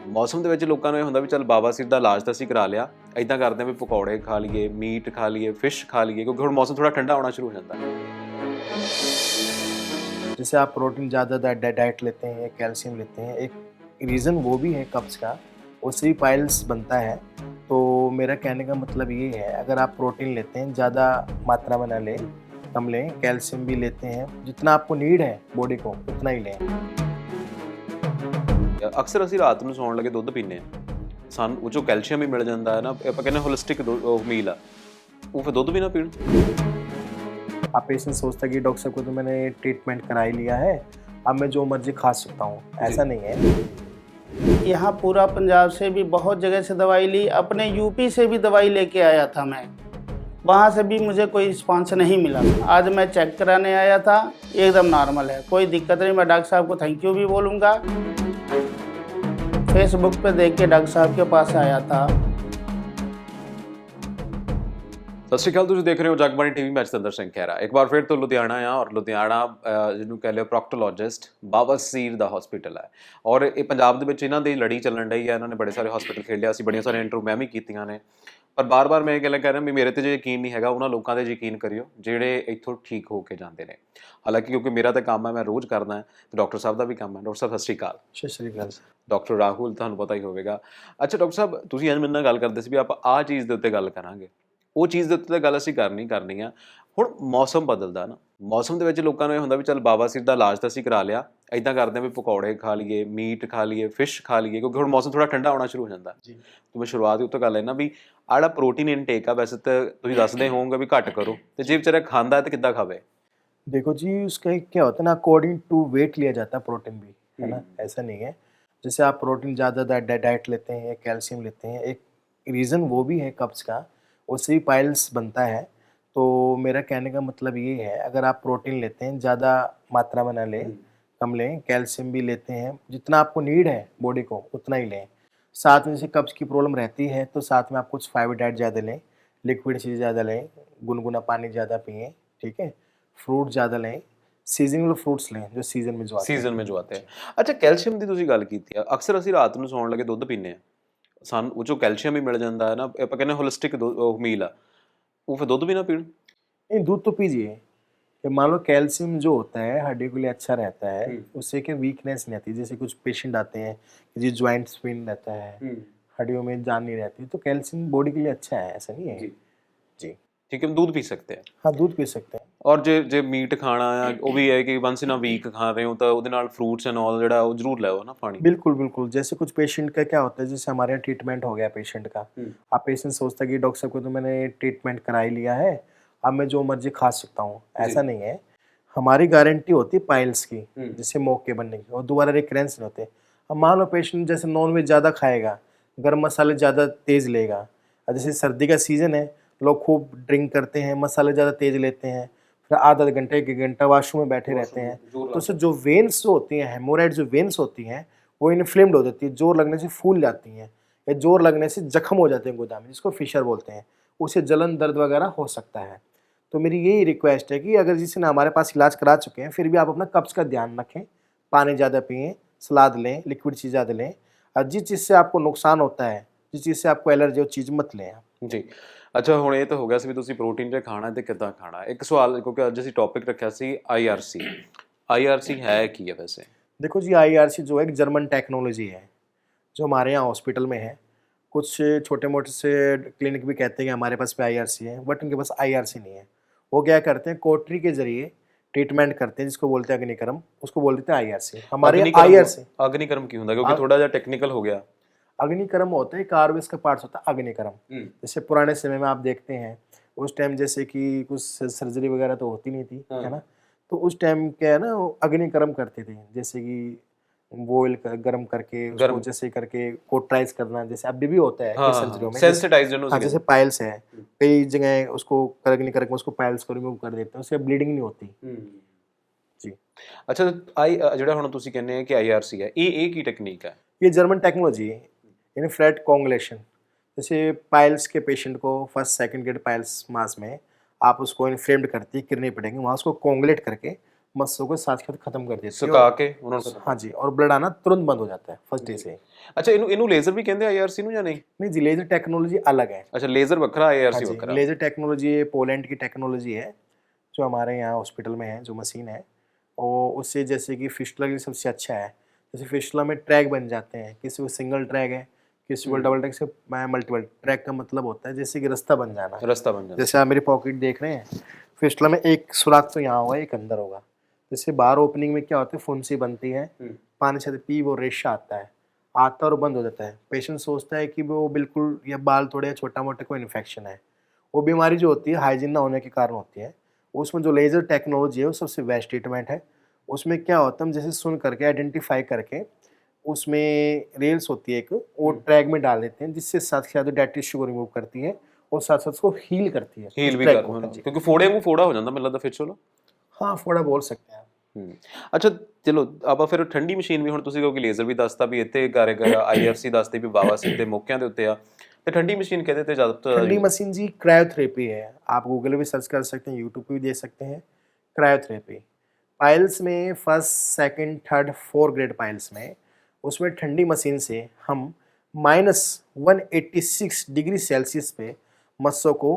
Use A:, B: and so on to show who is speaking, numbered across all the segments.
A: ਮੌਸਮ ਦੇ ਵਿੱਚ ਲੋਕਾਂ ਨੂੰ ਇਹ ਹੁੰਦਾ ਵੀ ਚੱਲ ਬਾਵਾਸੀਰ ਦਾ ਇਲਾਜ ਤਾਂ ਅਸੀਂ ਕਰਾ ਲਿਆ, ਇਦਾਂ ਕਰਦੇ ਹਾਂ ਵੀ ਪਕੌੜੇ ਖਾ ਲਈਏ, ਮੀਟ ਖਾ ਲਈਏ, ਫਿਸ਼ ਖਾ ਲਈਏ, ਕਿਉਂਕਿ ਹੁਣ ਮੌਸਮ ਥੋੜਾ ਠੰਡਾ ਹੋਣਾ ਸ਼ੁਰੂ ਹੋ ਜਾਂਦਾ ਹੈ।
B: जैसे आप प्रोटीन ज़्यादा डाइट लेते हैं, कैल्शियम लेते हैं, एक रीज़न वो भी है कब्ज़ का, उससे भी पाइल्स बनता है। तो मेरा कहने का मतलब ये है, अगर आप प्रोटीन लेते हैं ज़्यादा मात्रा में ना लें, कम लें, कैल्शियम भी लेते हैं, जितना आपको नीड है बॉडी को उतना ही लें।
A: ਅਕਸਰ ਅਸੀਂ ਰਾਤ ਨੂੰ ਸੌਣ ਲੱਗੇ ਦੁੱਧ ਪੀਂਦੇ ਹਾਂ, ਸਾਨੂੰ ਉਹ 'ਚੋਂ ਕੈਲਸ਼ੀਅਮ ਵੀ ਮਿਲ ਜਾਂਦਾ ਹੈ ਨਾ, ਆਪਾਂ ਕਹਿੰਦੇ ਹੋਲਿਸਟਿਕ ਮੀਲ ਆ, ਉਹ ਫਿਰ ਦੁੱਧ ਵੀ ਨਾ ਪੀਣ।
B: आप पेशेंट सोचता है कि डॉक्टर साहब को तो मैंने ट्रीटमेंट करा ही लिया है, अब मैं जो मर्जी खा सकता हूँ, ऐसा नहीं है।
C: यहाँ पूरा पंजाब से भी बहुत जगह से दवाई ली, अपने यूपी से भी दवाई लेके आया था मैं, वहाँ से भी मुझे कोई रिस्पॉन्स नहीं मिला। आज मैं चेक कराने आया था, एकदम नॉर्मल है, कोई दिक्कत नहीं। मैं डॉक्टर साहब को थैंक यू भी बोलूँगा। फेसबुक पे देख के डॉक्टर साहब के पास आया था।
A: ਸਤਿ ਸ਼੍ਰੀ ਅਕਾਲ, ਤੁਸੀਂ ਦੇਖ ਰਹੇ ਹੋ ਜਗਬਾਣੀ ਟੀਵੀ। ਮੈਂ ਸਤਿੰਦਰ ਸਿੰਘ ਖਹਿਰਾ ਇੱਕ ਵਾਰ ਫਿਰ ਤੋਂ ਲੁਧਿਆਣਾ ਆ, ਔਰ ਲੁਧਿਆਣਾ ਜਿਹਨੂੰ ਕਹਿ ਲਿਓ ਪ੍ਰੋਕਟੋਲੋਜਿਸਟ ਬਾਵਾਸੀਰ ਦਾ ਹਸਪੀਟਲ ਹੈ, ਔਰ ਇਹ ਪੰਜਾਬ ਦੇ ਵਿੱਚ ਇਹਨਾਂ ਦੀ ਲੜੀ ਚੱਲਣ ਡਈ ਹੈ। ਇਹਨਾਂ ਨੇ ਬੜੇ ਸਾਰੇ ਹਸਪੀਟਲ ਖੇਡਿਆ ਸੀ, ਬੜੀਆਂ ਸਾਰੀਆਂ ਇੰਟਰਵਿਊ ਮੈਂ ਵੀ ਕੀਤੀਆਂ ਨੇ, ਪਰ ਬਾਰ-ਬਾਰ ਮੈਂ ਇਹ ਗੱਲ ਕਹਿ ਰਿਹਾ ਵੀ ਮੇਰੇ ਤੇ ਜੇ ਯਕੀਨ ਨਹੀਂ ਹੈਗਾ, ਉਹਨਾਂ ਲੋਕਾਂ 'ਤੇ ਯਕੀਨ ਕਰਿਓ ਜਿਹੜੇ ਇੱਥੋਂ ਠੀਕ ਹੋ ਕੇ ਜਾਂਦੇ ਨੇ। ਹਾਲਾਂਕਿ ਕਿਉਂਕਿ ਮੇਰਾ ਤਾਂ ਕੰਮ ਹੈ, ਮੈਂ ਰੋਜ਼ ਕਰਦਾ ਹਾਂ, ਤੇ ਡਾਕਟਰ ਸਾਹਿਬ ਦਾ ਵੀ ਕੰਮ ਹੈ। ਡਾਕਟਰ ਸਾਹਿਬ ਸਤਿ ਸ਼੍ਰੀ ਅਕਾਲ।
B: ਸਤਿ ਸ਼੍ਰੀ ਅਕਾਲ।
A: ਡਾਕਟਰ ਰਾਹੁਲ, ਤੁਹਾਨੂੰ ਪਤਾ ਹੀ ਹੋਵੇਗਾ। ਅੱਛਾ ਡਾਕਟਰ ਸਾਹਿਬ, ਤੁਸੀਂ ਅੱਜ ਮੇਰੇ ਨਾਲ ਗੱਲ ਕਰਦੇ ਸੀ ਵੀ ਆਪਾਂ ਆਹ ਚੀਜ਼ ਦੇ ਉੱਤੇ ਗੱਲ ਕਰਾਂਗੇ, ਉਹ ਚੀਜ਼ ਦੇ ਉੱਤੇ ਤਾਂ ਗੱਲ ਅਸੀਂ ਕਰਨੀ ਆ। ਹੁਣ ਮੌਸਮ ਬਦਲਦਾ ਨਾ, ਮੌਸਮ ਦੇ ਵਿੱਚ ਲੋਕਾਂ ਨੂੰ ਇਹ ਹੁੰਦਾ ਵੀ ਚੱਲ ਬਾਵਾਸੀਰ ਦਾ ਇਲਾਜ ਤਾਂ ਅਸੀਂ ਕਰਾ ਲਿਆ, ਇੱਦਾਂ ਕਰਦੇ ਹਾਂ ਵੀ ਪਕੌੜੇ ਖਾ ਲਈਏ, ਮੀਟ ਖਾ ਲਈਏ, ਫਿਸ਼ ਖਾ ਲਈਏ, ਕਿਉਂਕਿ ਹੁਣ ਮੌਸਮ ਥੋੜਾ ਠੰਡਾ ਹੋਣਾ ਸ਼ੁਰੂ ਹੋ ਜਾਂਦਾ ਜੀ। ਤਾਂ ਮੈਂ ਸ਼ੁਰੂਆਤ ਹੀ ਉੱਤੋਂ ਕਰ ਲੈਣਾ ਵੀ ਆਹ ਜਿਹੜਾ ਪ੍ਰੋਟੀਨ ਇਨਟੇਕ ਆ, ਵੈਸੇ ਤਾਂ ਤੁਸੀਂ ਦੱਸਦੇ ਹੋਵੋਗੇ ਵੀ ਘੱਟ ਕਰੋ, ਤੇ ਜੇ ਵਿਚਾਰਾ खांदा तो कितना खावे?
B: देखो जी, उसका क्या होता है ना, अकॉर्डिंग टू वेट लिया जाता है प्रोटीन भी, है ना, ऐसा नहीं है। जैसे आप प्रोटीन ज़्यादा डाइट लेते हैं, कैल्शियम लेते हैं, एक रीज़न वो भी है कब्ज़ का, उससे भी पाइल्स बनता है। तो मेरा कहने का मतलब ये है, अगर आप प्रोटीन लेते हैं ज़्यादा मात्रा में ना लें, कम लें, कैल्शियम भी लेते हैं, जितना आपको नीड है बॉडी को उतना ही लें। साथ में जैसे कब्ज़ की प्रॉब्लम रहती है तो साथ में आप कुछ फाइबर डाइट ज़्यादा लें, लिक्विड चीज़ ज़्यादा लें, गुनगुना पानी ज़्यादा पिएँ, ठीक है, फ्रूट ज़्यादा लें, सीजनल फ्रूट्स लें जो सीजन में जो आते हैं।
A: ਸੀਜ਼ਨ ਵਿੱਚ ਜੋ ਆਤੇ ਹੈ। ਅੱਛਾ ਕੈਲਸ਼ੀਅਮ ਦੀ ਤੁਸੀਂ ਗੱਲ ਕੀਤੀ ਆ, ਅਕਸਰ ਅਸੀਂ ਰਾਤ ਨੂੰ ਸੌਣ ਲੱਗੇ ਦੁੱਧ ਪੀਂਦੇ ਹਾਂ, ਸਾਨੂੰ ਉਹ 'ਚੋਂ ਕੈਲਸ਼ੀਅਮ ਵੀ ਮਿਲ ਜਾਂਦਾ ਹੈ ਨਾ, ਆਪਾਂ ਕਹਿੰਦੇ ਹੋਲਿਸਟਿਕ ਮੀਲ ਆ, ਉਹ ਫਿਰ ਦੁੱਧ ਵੀ ਨਾ ਪੀਣ।
B: नहीं, दूध तो पीजिए। ये मान लो कैल्शियम जो होता है हड्डी के लिए अच्छा रहता है, उससे क्या वीकनेस नहीं आती। जैसे कुछ पेशेंट आते हैं कि जी ज्वाइंट पेन रहता है, हड्डियों में जान नहीं रहती, तो कैल्शियम बॉडी के लिए अच्छा है, ऐसा नहीं है जी।
A: ਠੀਕ ਹੈ, दूध पी सकते हैं।
B: हाँ, दूध पी सकते हैं।
A: ਔਰ ਜੇ ਮੀਟ ਖਾਣਾ ਆ, ਉਹ ਵੀ ਹੈ ਕਿ ਵਨਸ ਇਨ ਅ ਵੀਕ ਖਾ ਰਹੇ ਹੋ ਤਾਂ ਉਹਦੇ ਨਾਲ फ्रूट्स एंड ऑल ਜਿਹੜਾ ਉਹ ਜ਼ਰੂਰ लेओ ना पानी।
B: बिल्कुल बिल्कुल। जैसे कुछ पेशेंट का क्या होता है, जैसे हमारे यहाँ ट्रीटमेंट हो गया पेशेंट का, आप पेशेंट सोचता है कि डॉक्टर साहब को तो मैंने ट्रीटमेंट करा ही लिया है, अब मैं जो मर्जी खा सकता हूँ, ऐसा नहीं है। हमारी गारंटी होती है पाइल्स की, जिससे मौके बनने की, और दोबारा रिकरेंस नहीं होते। अब मान लो पेशेंट जैसे नॉनवेज ज़्यादा खाएगा, गर्म मसाले ज़्यादा तेज़ लेगा, और जैसे सर्दी का सीज़न है, लोग खूब ड्रिंक करते हैं, मसाले ज़्यादा तेज़ लेते हैं, फिर आधा घंटा 1 घंटा वॉशरूम में बैठे रहते हैं, तो उससे जो वेन्स जो होती हैं, हेमोराइड जो वेन्स होती हैं, वो इन्फ्लेम्ड हो जाती है, जोर लगने से फूल जाती हैं, या जोर लगने से जख्म हो जाते हैं गोदा में, जिसको फिशर बोलते हैं, उससे जलन दर्द वगैरह हो सकता है। तो मेरी यही रिक्वेस्ट है कि अगर जिसने हमारे पास इलाज करा चुके हैं, फिर भी आप अपना कब्ज़ का ध्यान रखें, पानी ज़्यादा पिएँ, सलाद लें, लिक्विड चीज़ ज़्यादा लें, और जिस चीज़ से आपको नुकसान होता है, जिस चीज़ से आपको एलर्जी, वो चीज़ मत लें आप।
A: ਜੀ ਅੱਛਾ, ਹੁਣ ਇਹ ਤਾਂ ਹੋ ਗਿਆ ਸੀ ਵੀ ਤੁਸੀਂ ਪ੍ਰੋਟੀਨ ਜੇ ਖਾਣਾ ਤੇ ਕਿੱਦਾਂ ਖਾਣਾ। ਇੱਕ ਸਵਾਲ, ਕਿਉਂਕਿ ਅੱਜ ਅਸੀਂ ਟੌਪਿਕ ਰੱਖਿਆ ਸੀ IRC। IRC है ਕੀ ਹੈ वैसे?
B: देखो जी, IRC जो है एक जर्मन टेक्नोलॉजी है, जो हमारे यहाँ हॉस्पिटल में है। कुछ छोटे मोटे से क्लिनिक भी कहते हैं कि हमारे पास भी IRC है, बट उनके पास IRC नहीं है। वो क्या करते हैं, कोटरी के जरिए ट्रीटमेंट करते हैं, जिसको बोलते हैं अग्निकर्म, उसको बोल देते हैं IRC। हमारे IRC
A: अग्निकर्म की होता है, क्योंकि थोड़ा सा टेक्निकल हो गया।
B: अग्निकर्म होता है, कार्बस का पार्ट्स होता है अग्निकर्म। जैसे पुराने समय में आप देखते हैं, उस टाइम जैसे कि कुछ सर्जरी वगैरह तो होती नहीं थी, है ना, तो उस टाइम क्या है ना, वो अग्निकर्म करते थे, जैसे कि बॉयल गर्म करके उसको जैसे करके कोटराइज करना, जैसे अभी भी होता है कई सर्जरियों में,
A: सेंसिटाइज
B: हाँ, जैसे पाइल्स है, कई जगह उसको अग्नि करके उसको पाइल्स को रिमूव कर देते हैं, उससे ब्लीडिंग नहीं होती जी।
A: अच्छा, ਜਿਹੜਾ ਹੁਣ ਤੁਸੀਂ ਕਹਿੰਦੇ ਆ ਕਿ IRC है, ਇਹ ਕੀ टेक्निक है?
B: ये जर्मन टेक्नोलॉजी है, इन्फ्रेट कोंगुलेशन। जैसे पाइल्स के पेशेंट को फर्स्ट सेकंड ग्रेड पाइल्स मास में आप उसको इन्फ्लेम्ड करती करनी पड़ेगी, वहाँ उसको कोंगुलेट करके मस्सों को साथ साथ खत्म कर देती है।
A: ਸੁਕਾ ਕੇ ਉਹਨਾਂ ਨੂੰ
B: हाँ जी, और ब्लड आना तुरंत बंद हो जाता है फर्स्ट डे से ही।
A: ਅੱਛਾ ਇਹਨੂੰ ਲੇਜ਼ਰ ਵੀ ਕਹਿੰਦੇ ਆ ਆਈਆਰਸੀ ਨੂੰ ਜਾਂ ਨਹੀਂ?
B: नहीं जी, लेजर टेक्नोलॉजी अलग है।
A: ਅੱਛਾ ਲੇਜ਼ਰ ਵੱਖਰਾ
B: हाँ
A: ਆਈਆरसी
B: जी,
A: ਵੱਖਰਾ।
B: लेजर टेक्नोलॉजी ये पोलैंड की टेक्नोलॉजी है जो हमारे यहाँ हॉस्पिटल में है, जो मशीन है। और उससे जैसे कि फिस्टुला के लिए सबसे अच्छा है। जैसे फिस्टुला में ट्रैक बन जाते हैं, किसी को सिंगल ट्रैक है, किसी को डबल ट्रैक से मल्टीपल ट्रैक का मतलब होता है जैसे कि रास्ता बन जाना।
A: ਰਸਤਾ ਬਣ ਜਾਂਦਾ।
B: जैसे आप मेरी पॉकेट देख रहे हैं, फिस्टुला में एक सुराख तो यहाँ होगा, एक अंदर होगा। जैसे बाहर ओपनिंग में क्या होता है, फुंसी बनती है, पानी से पी वो रेशा आता है और बंद हो जाता है। पेशेंट सोचता है कि वो बिल्कुल या बाल थोड़े या छोटा मोटा कोई इन्फेक्शन है। वो बीमारी जो होती है हाइजीन ना होने के कारण होती है। उसमें जो लेज़र टेक्नोलॉजी है वो सबसे बेस्ट ट्रीटमेंट है। उसमें क्या होता है, हम जैसे सुन करके आइडेंटिफाई करके उसमें रेल्स होती है एक, वो ट्रैक में डाल देते हैं, जिससे साथ के साथ डेड टिश्यू को रिमूव करती है और साथ साथ उसको हील करती है।
A: ਹੀਲ
B: उस
A: ਵੀ
B: track
A: ਕਰ
B: को। हाँ जी।
A: ਕਿਉਂਕਿ ਫੋੜੇ ਵਾਂਗੂ ਫੋੜਾ ਹੋ ਜਾਂਦਾ ਮੈਨੂੰ ਲੱਗਦਾ ਫਿਰ ਚਲੋ।
B: हाँ, फोड़ा बोल सकते हैं।
A: ਅੱਛਾ ਚਲੋ ਆਪਾਂ ਫਿਰ ਠੰਡੀ ਮਸ਼ੀਨ ਵੀ ਹੁਣ ਤੁਸੀਂ ਕਿਉਂਕਿ ਲੇਜ਼ਰ ਵੀ ਦੱਸਤਾ ਵੀ ਇੱਥੇ ਕਾਰੇਗਾ ਆਈਆਰਸੀ ਦੱਸਦੇ ਵੀ ਵਾਵਾ ਸਿੱਧੇ ਮੌਕਿਆਂ ਦੇ ਉੱਤੇ ਆ ਤੇ ਠੰਡੀ ਮਸ਼ੀਨ ਕਹਿੰਦੇ ਤੇ ਜ਼ਿਆਦਾ
B: ठंडी मशीन जी क्रायोथेरेपी है। आप गूगल पे भी सर्च कर सकते हैं, यूट्यूब पे भी दे सकते हैं। क्रायोथेरेपी पाइल्स में first second third 4 grade piles में, उसमें ठंडी मशीन से हम -186 डिग्री सेल्सियस पे मस्सों को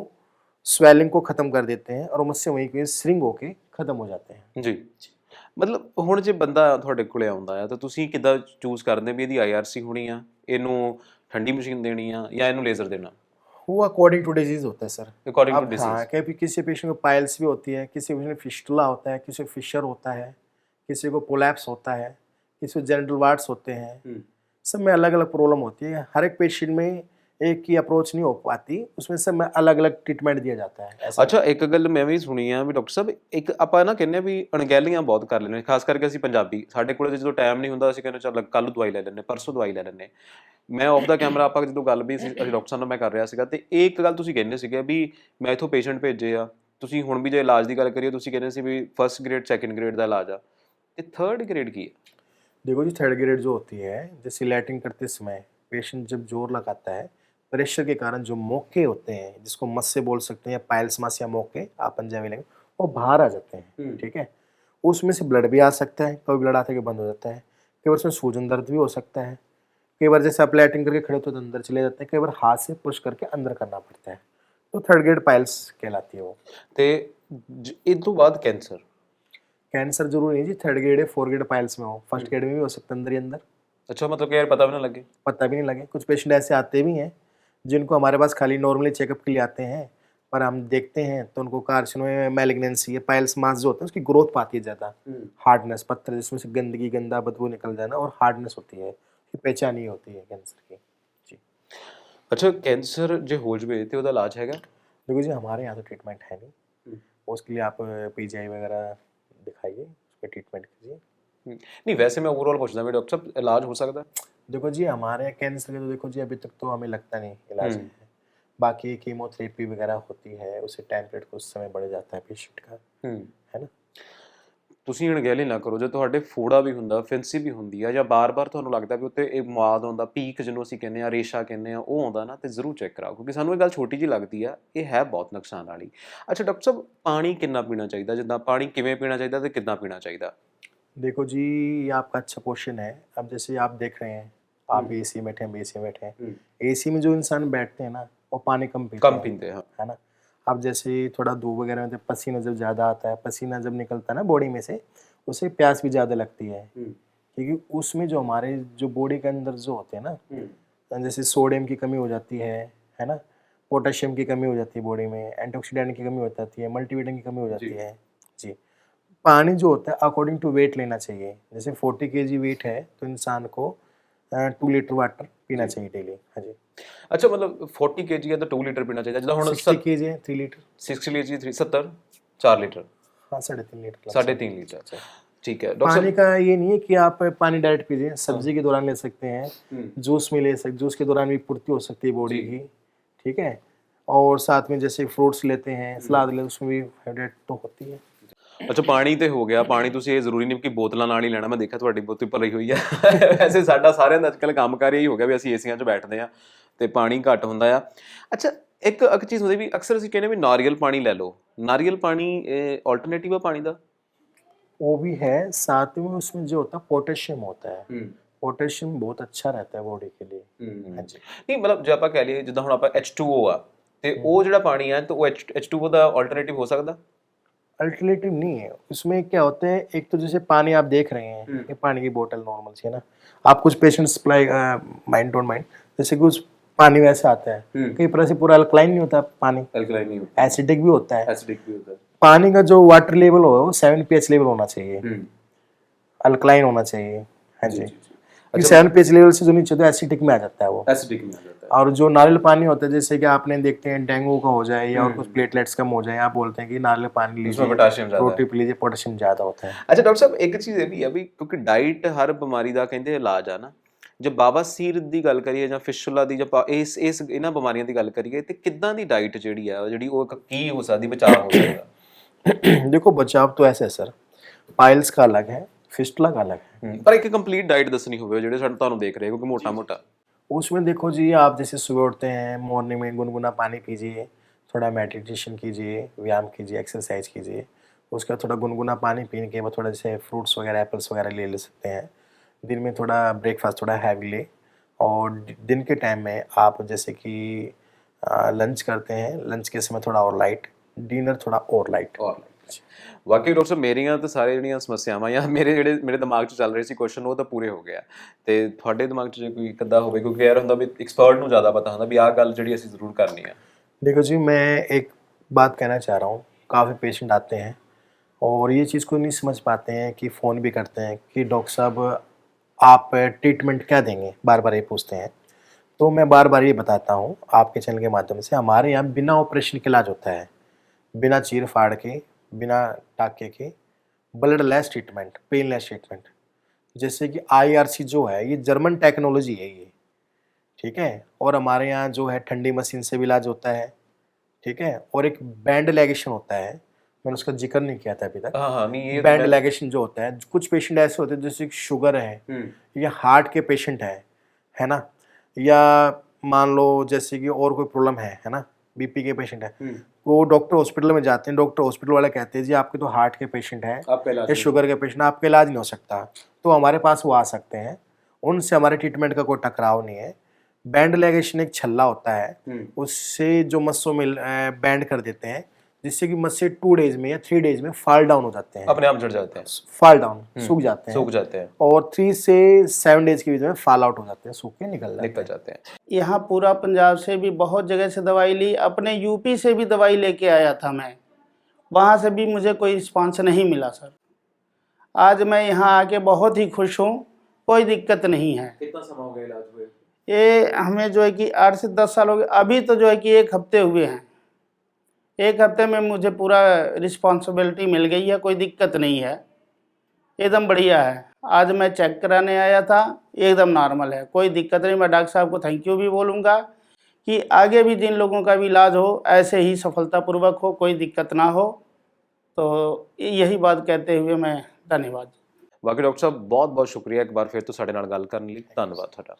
B: स्वेलिंग को ख़त्म कर देते हैं और मस्से वहीं पे श्रिंक होके ख़त्म हो जाते हैं।
A: ਜੀ ਮਤਲਬ ਹੁਣ ਜੇ ਬੰਦਾ ਤੁਹਾਡੇ ਕੋਲੇ ਆਉਂਦਾ ਆ ਤਾਂ ਤੁਸੀਂ ਕਿੱਦਾਂ ਚੂਜ਼ ਕਰਦੇ ਵੀ ਇਹਦੀ ਆਈਆਰਸੀ ਹੋਣੀ ਆ, ਇਹਨੂੰ ਠੰਡੀ ਮਸ਼ੀਨ ਦੇਣੀ ਆ ਜਾਂ ਇਹਨੂੰ ਲੇਜ਼ਰ ਦੇਣਾ?
B: वो अकॉर्डिंग टू डिजीज होता है सर।
A: ਅਕੋਰਡਿੰਗ ਟੂ
B: अब
A: डिसीज।
B: हाँ, कभी किसी पेशेंट को पाइल्स भी होती है, किसी पेशेंट को फिस्टुला होता है, किसी को फिशर होता है, किसी को पोलैप्स होता है, किसी को जेनिटल वार्ड्स होते हैं। सब में अलग अलग प्रॉब्लम होती है। हर एक पेशेंट में एक ही अप्रोच नहीं हो पाती, उसमें सब में अलग अलग ट्रीटमेंट दिया जाता है। ऐसा
A: ਅੱਛਾ ਇੱਕ ਗੱਲ ਮੈਂ ਵੀ ਸੁਣੀ ਆ ਵੀ ਡਾਕਟਰ ਸਾਹਿਬ ਇੱਕ ਆਪਾਂ ਨਾ ਕਹਿੰਦੇ ਆ ਵੀ ਅਣਗਹਿਲੀਆਂ ਬਹੁਤ ਕਰ ਲੈਂਦੇ ਖਾਸ ਕਰਕੇ ਅਸੀਂ ਪੰਜਾਬੀ, ਸਾਡੇ ਕੋਲੇ ਜਦੋਂ ਟਾਈਮ ਨਹੀਂ ਹੁੰਦਾ ਅਸੀਂ ਕਹਿੰਦੇ ਚੱਲ ਕੱਲ ਦਵਾਈ ਲੈ ਲੈਂਦੇ, ਪਰਸੋਂ ਦਵਾਈ ਲੈ ਲੈਂਦੇ। ਮੈਂ ਆਫ ਦਾ ਕੈਮਰਾ ਆਪਾਂ ਜਦੋਂ ਗੱਲ ਵੀ ਅਸੀਂ ਡਾਕਟਰ ਸਾਹਿਬ ਨਾਲ ਮੈਂ ਕਰ ਰਿਹਾ ਸੀਗਾ ਤੇ ਇਹ ਇੱਕ ਗੱਲ ਤੁਸੀਂ ਕਹਿੰਦੇ ਸੀਗੇ ਵੀ ਮੈਂ ਇਥੋਂ ਪੇਸ਼ੈਂਟ ਭੇਜੇ ਆ, ਤੁਸੀਂ ਹੁਣ ਵੀ ਜੇ ਇਲਾਜ ਦੀ ਗੱਲ ਕਰੀਏ ਤੁਸੀਂ ਕਹਿੰਦੇ ਸੀ ਵੀ ਫਸਟ ਗ੍ਰੇਡ ਸੈਕੰਡ ਗ੍ਰੇਡ ਦਾ ਇਲਾਜ ਆ ਤੇ ਥਰਡ ਗ੍ਰੇਡ ਕੀ ਹੈ?
B: देखो जी, थर्ड ग्रेड जो होती है, जैसे लैटिंग करते समय पेशेंट जब जोर लगाता है, प्रेशर के कारण जो मौके होते हैं, जिसको मस्से बोल सकते हैं या पाइल्स मास या मौके आप पंजाबी लैंग्वेज, वो बाहर आ जाते हैं। ठीक है, उसमें से ब्लड भी आ सकता है, कभी ब्लड आते के बंद हो जाता है, कई बार उसमें सूजन दर्द भी हो सकता है, कई बार जैसे आप लैटिंग करके खड़े होते तो अंदर चले जाते हैं, कई बार हाथ से पुश करके अंदर करना पड़ता है, तो थर्ड ग्रेड पाइल्स कहलाती है वो।
A: ਤੇ ਇਹ ਤੋਂ ਬਾਅਦ ਕੈਂਸਰ?
B: कैंसर जरूरी नहीं जी थर्ड ग्रेड है 4 ग्रेड पाइल्स में हो, फर्स्ट ग्रेड में भी हो सकता है अंदर ही अंदर,
A: ਅੱਛਾ ਮਤਲब कि यार पता भी ना लगे?
B: पता भी नहीं लगे। कुछ पेशेंट ऐसे आते भी हैं जिनको हमारे पास खाली नॉर्मली चेकअप के लिए आते हैं, पर हम देखते हैं तो उनको कार्सिनोमा मैलिग्नेंसी है, पाइल्स मास जो होता है उसकी ग्रोथ पाती है ज़्यादा, हार्डनेस पत्थर जिसमें से गंदगी गंदा बदबू निकल जाना और हार्डनेस होती है, पहचान ही होती है कैंसर की जी।
A: अच्छा कैंसर जो हो जाए तो ਉਹਦਾ ਇਲਾਜ ਹੈਗਾ?
B: देखो जी, हमारे यहाँ तो ट्रीटमेंट है नहीं, उसके लिए आप PGI वगैरह दिखाइए, उस पर ट्रीटमेंट कीजिए।
A: नहीं वैसे मैं ओवरऑल पूछना भी डॉक्टर साहब इलाज हो सकता है?
B: देखो जी, हमारे यहाँ कैंसर के तो देखो जी अभी तक तो हमें लगता नहीं इलाज है। बाकी कीमोथेरेपी वगैरह होती है, उससे टाइम पीरियड कुछ समय बढ़ जाता है पेशेंट का, है ना।
A: ਤੁਸੀਂ ਅਣਗਹਿਲੀ ਨਾ ਕਰੋ, ਜੇ ਤੁਹਾਡੇ ਫੋੜਾ ਵੀ ਹੁੰਦਾ, ਫਿੰਸੀ ਵੀ ਹੁੰਦੀ ਆ ਜਾਂ ਬਾਰ-ਬਾਰ ਤੁਹਾਨੂੰ ਲੱਗਦਾ ਵੀ ਉੱਤੇ ਇਹ ਮੁਆਦ ਆਉਂਦਾ, ਪੀਕ ਜਿਹਨੂੰ ਅਸੀਂ ਕਹਿੰਦੇ ਆ, ਰੇਸ਼ਾ ਕਹਿੰਦੇ ਆ, ਉਹ ਆਉਂਦਾ ਨਾ ਤੇ ਜ਼ਰੂਰ ਚੈੱਕ ਕਰਾਓ ਕਿਉਂਕਿ ਸਾਨੂੰ ਇਹ ਗੱਲ ਛੋਟੀ ਜਿਹੀ ਲੱਗਦੀ ਆ, ਇਹ ਹੈ ਬਹੁਤ ਨੁਕਸਾਨ ਵਾਲੀ। ਅੱਛਾ ਡਾਕਟਰ ਸਾਹਿਬ ਪਾਣੀ ਕਿੰਨਾ ਪੀਣਾ ਚਾਹੀਦਾ, ਜਿੱਦਾਂ ਪਾਣੀ ਕਿਵੇਂ ਪੀਣਾ ਚਾਹੀਦਾ ਤੇ ਕਿੱਦਾਂ ਪੀਣਾ ਚਾਹੀਦਾ?
B: देखो जी, ये आपका अच्छा क्वेश्चन है। अब जैसे आप देख रहे हैं, आप भी एसी में बैठे हैं, एसी में बैठे हैं, एसी में जो इंसान बैठते हैं ना वो पानी कम पीते हैं, है ना। अब जैसे थोड़ा धूप वगैरह में पसीना जब ज़्यादा आता है, पसीना जब निकलता है ना बॉडी में से, उससे प्यास भी ज़्यादा लगती है, क्योंकि उसमें जो हमारे जो बॉडी के अंदर जो होते हैं ना, जैसे सोडियम की कमी हो जाती है ना, पोटेशियम की कमी हो जाती है बॉडी में, एंटीऑक्सीडेंट की कमी हो जाती है, मल्टीविटामिन की कमी हो जाती है जी। पानी जो होता है अकॉर्डिंग टू वेट लेना चाहिए। जैसे 40 kg वेट है तो इंसान को 2 लीटर वाटर पीना चाहिए डेली। हाँ जी।
A: अच्छा मतलब 40 kg है तो 2 लीटर पीना चाहिए, जिदा हुन
B: 60 kg है 3 लीटर,
A: 60 kg 70 4 लीटर,
B: हाँ 3.5 लीटर,
A: 3.5 लीटर। ठीक है डॉक्टर
B: पानी का ये नहीं है कि आप पानी डायरेक्ट पीजिए, सब्जी के दौरान ले सकते हैं, जूस में ले सकते, जूस के दौरान भी पूर्ति हो सकती है बॉडी की, ठीक है। और साथ में जैसे फ्रूट्स लेते हैं, सलाद लेते हैं, उसमें भी हाइड्रेट तो होती है।
A: ਅੱਛਾ ਪਾਣੀ ਤੇ ਹੋ ਗਿਆ, ਪਾਣੀ ਤੁਸੀਂ ਇਹ ਜ਼ਰੂਰੀ ਨਹੀਂ ਕਿ ਬੋਤਲਾਂ ਨਾਲ ਹੀ ਲੈਣਾ, ਮੈਂ ਦੇਖਿਆ ਤੁਹਾਡੀ ਬੋਤਲ ਭਰੀ ਹੋਈ ਆ ਵੈਸੇ ਸਾਡਾ ਸਾਰਿਆਂ ਦਾ ਅੱਜਕੱਲ ਕੰਮਕਾਰ ਇਹੀ ਹੋ ਗਿਆ ਵੀ ਅਸੀਂ ਏਸੀਆਂ 'ਚ ਬੈਠਦੇ ਆ ਤੇ ਪਾਣੀ ਘੱਟ ਹੁੰਦਾ ਆ। ਅੱਛਾ ਇੱਕ ਚੀਜ਼ ਹੁੰਦੀ ਵੀ ਅਕਸਰ ਅਸੀਂ ਕਹਿੰਦੇ ਵੀ ਨਾਰੀਅਲ ਪਾਣੀ ਲੈ ਲਓ, ਨਾਰੀਅਲ ਪਾਣੀ ਆਲਟਰਨੇਟਿਵ ਆ ਪਾਣੀ ਦਾ?
B: वो भी है, साथ में उसमें जो होता है पोटेशियम होता है, पोटेशियम बहुत अच्छा रहता है बॉडी के लिए। हाँ जी।
A: ਨਹੀਂ ਮਤਲਬ ਜੇ ਆਪਾਂ ਕਹਿ ਲਈਏ ਜਿੱਦਾਂ ਹੁਣ ਆਪਾਂ H2O ਆ ਤੇ ਉਹ ਜਿਹੜਾ ਪਾਣੀ ਆ ਤੇ ਉਹ H2O ਦਾ ਆਲਟਰਨੇਟਿਵ ਹੋ ਸਕਦਾ?
B: अल्टरनेटिव नहीं है उसमें। क्या होता है, एक तो जैसे पानी आप देख रहे हैं, ये पानी की बोतल नॉर्मल सी है ना, आप कुछ patient supply mind don't mind, जैसे कि उस पानी वैसा आता है, कई तरह से पूरा अल्कलाइन नहीं होता पानी,
A: ਅਲਕਲਾਈਨ ਨਹੀਂ ਹੁੰਦਾ,
B: एसिडिक भी होता है।
A: ਐਸਿਡਿਕ ਵੀ ਹੁੰਦਾ।
B: पानी का जो वाटर लेवल हो वो 7 pH लेवल होना चाहिए, अल्कलाइन होना चाहिए। हाँ जी, 7 pH लेवल से जो नीचे तो एसिडिक में आ जाता है वो।
A: ਐਸਿਡਿਕ में आ जाता है।
B: और जो नारियल पानी होता है, जैसे कि आपने देखते हैं डेंगू का हो जाए या और कुछ प्लेटलेट्स कम हो जाए, आप बोलते हैं कि नारियल पानी
A: उसमें
B: लीजिए,
A: पोटेशियम ज़्यादा
B: रोटी पी लीजिए, पोटेशियम ज़्यादा होता है।
A: ਅੱਛਾ ਡਾਕਟਰ ਸਾਹਿਬ ਇੱਕ ਚੀਜ਼ ਇਹ ਵੀ ਆ ਵੀ ਕਿਉਂਕਿ ਡਾਈਟ ਹਰ ਬਿਮਾਰੀ ਦਾ ਕਹਿੰਦੇ ਇਲਾਜ ਆ ਨਾ, ਜੇ ਬਵਾਸੀਰ ਦੀ ਗੱਲ ਕਰੀਏ ਜਾਂ ਫਿਸ਼ੂਲਾ ਦੀ ਜਾਂ ਇਸ ਇਹਨਾਂ ਬਿਮਾਰੀਆਂ ਦੀ ਗੱਲ ਕਰੀਏ ਤੇ ਕਿੱਦਾਂ ਦੀ ਡਾਈਟ ਜਿਹੜੀ ਆ ਜਿਹੜੀ ਉਹ ਕੀ ਹੋ ਸਕਦੀ, ਬਚਾਅ ਹੋ ਸਕਦਾ?
B: देखो बचाव तो ऐसे है सर, पाइल्स का अलग है, फिस्टुला का अलग है।
A: ਪਰ ਇੱਕ ਕੰਪਲੀਟ ਡਾਈਟ ਦੱਸਣੀ ਹੋਵੇ ਜਿਹੜੇ ਸਾਨੂੰ ਤੁਹਾਨੂੰ ਦੇਖ ਰਹੇ ਕਿਉਂਕਿ ਮੋਟਾ
B: उसमें देखो जी, आप जैसे सुबह उठते हैं, मॉर्निंग में गुनगुना पानी पीजिए, थोड़ा मेडिटेशन कीजिए, व्यायाम कीजिए, एक्सरसाइज कीजिए, उसका थोड़ा गुनगुना पानी पीने के बाद थोड़ा जैसे फ्रूट्स वगैरह एप्पल्स वगैरह ले सकते हैं। दिन में थोड़ा ब्रेकफास्ट थोड़ा हैवी ले, और दिन के टाइम में आप जैसे कि लंच करते हैं, लंच के समय थोड़ा और लाइट, डिनर थोड़ा और लाइट।
A: ਵਾਕਈ ਡਾਕਟਰ ਸਾਹਿਬ ਮੇਰੀਆਂ ਤਾਂ ਸਾਰੇ ਜਿਹੜੀਆਂ ਸਮੱਸਿਆਵਾਂ ਜਾਂ ਮੇਰੇ ਦਿਮਾਗ 'ਚ ਚੱਲ ਰਹੇ ਸੀ ਕੁਐਸਚਨ ਉਹ ਤਾਂ ਪੂਰੇ ਹੋ ਗਿਆ ਤੇ ਤੁਹਾਡੇ ਦਿਮਾਗ 'ਚ ਜੇ ਕੋਈ ਕਿੱਦਾਂ ਹੋਵੇ ਕਿਉਂਕਿ ਯਾਰ ਹੁੰਦਾ ਵੀ ਐਕਸਪਰਟ ਨੂੰ ਜ਼ਿਆਦਾ ਪਤਾ ਹੁੰਦਾ ਵੀ ਆਹ ਗੱਲ ਜਿਹੜੀ ਅਸੀਂ ਜ਼ਰੂਰ ਕਰਨੀ ਆ।
B: देखो जी, मैं एक बात कहना चाह रहा हूँ, काफ़ी पेशेंट आते हैं और ये चीज़ को नहीं समझ पाते हैं कि फ़ोन भी करते हैं कि डॉक्टर साहब आप ट्रीटमेंट क्या देंगे, बार बार ये पूछते हैं। तो मैं बार बार ये बताता हूँ आपके चैनल के माध्यम से, हमारे यहाँ बिना ऑपरेशन के इलाज होता है, बिना चीर फाड़ के, बिना टाके के, bloodless treatment, painless treatment. जैसे कि IRC जो है ये जर्मन टेक्नोलॉजी है ये, ठीक है। और हमारे यहाँ जो है ठंडी मशीन से भी इलाज होता है, ठीक है। और एक बैंड लेगेशन होता है, मैंने उसका जिक्र नहीं किया था अभी तक।
A: हाँ नहीं ये
B: बैंड लेगेशन जो होता है, कुछ पेशेंट ऐसे होते हैं जैसे शुगर है या हार्ट के पेशेंट है ना, या मान लो जैसे कि और कोई प्रॉब्लम है ना, BP के पेशेंट है, वो डॉक्टर हॉस्पिटल में जाते हैं, डॉक्टर हॉस्पिटल वाले कहते हैं जी आपके तो हार्ट के पेशेंट हैं या शुगर के पेशेंट, आपका इलाज नहीं हो सकता, तो हमारे पास वो आ सकते हैं, उनसे हमारे ट्रीटमेंट का कोई टकराव नहीं है। बैंड लेगेशन एक छल्ला होता है, उससे जो मस्सों में बैंड कर देते हैं, जिससे कि मस्से 2 डेज में या 3 डेज में फॉल डाउन हो जाते हैं,
A: अपने आप झड़ जाते हैं,
B: फॉल डाउन सूख जाते हैं,
A: हैं
B: और 3 से 7 डेज के बीच में फॉल आउट हो जाते हैं, सूख के निकल जाते हैं।
C: यहाँ पूरा पंजाब से भी बहुत जगह से दवाई ली, अपने यूपी से भी दवाई लेके आया था मैं, वहाँ से भी मुझे कोई रिस्पांस नहीं मिला सर। आज मैं यहाँ आके बहुत ही खुश हूँ, कोई दिक्कत नहीं है।
A: कितना समय हो गया इलाज हुए?
C: ये हमें जो है कि 8 से 10 साल हो गए, अभी तो जो है कि 1 हफ्ते हुए हैं, 1 हफ्ते में मुझे पूरा रिस्पॉन्सिबिलिटी मिल गई है, कोई दिक्कत नहीं है, एकदम बढ़िया है। आज मैं चेक कराने आया था, एकदम नॉर्मल है, कोई दिक्कत नहीं। मैं डॉक्टर साहब को थैंक यू भी बोलूँगा कि आगे भी जिन लोगों का भी इलाज हो ऐसे ही सफलतापूर्वक हो, कोई दिक्कत ना हो। तो यही बात कहते हुए मैं धन्यवाद।
A: ਬਾਕੀ ਡਾਕਟਰ ਸਾਹਿਬ ਬਹੁਤ ਬਹੁਤ ਸ਼ੁਕਰੀਆ ਇੱਕ ਵਾਰ ਫਿਰ ਤੋਂ ਸਾਡੇ ਨਾਲ ਗੱਲ ਕਰਨ ਲਈ, ਧੰਨਵਾਦ ਤੁਹਾਡਾ।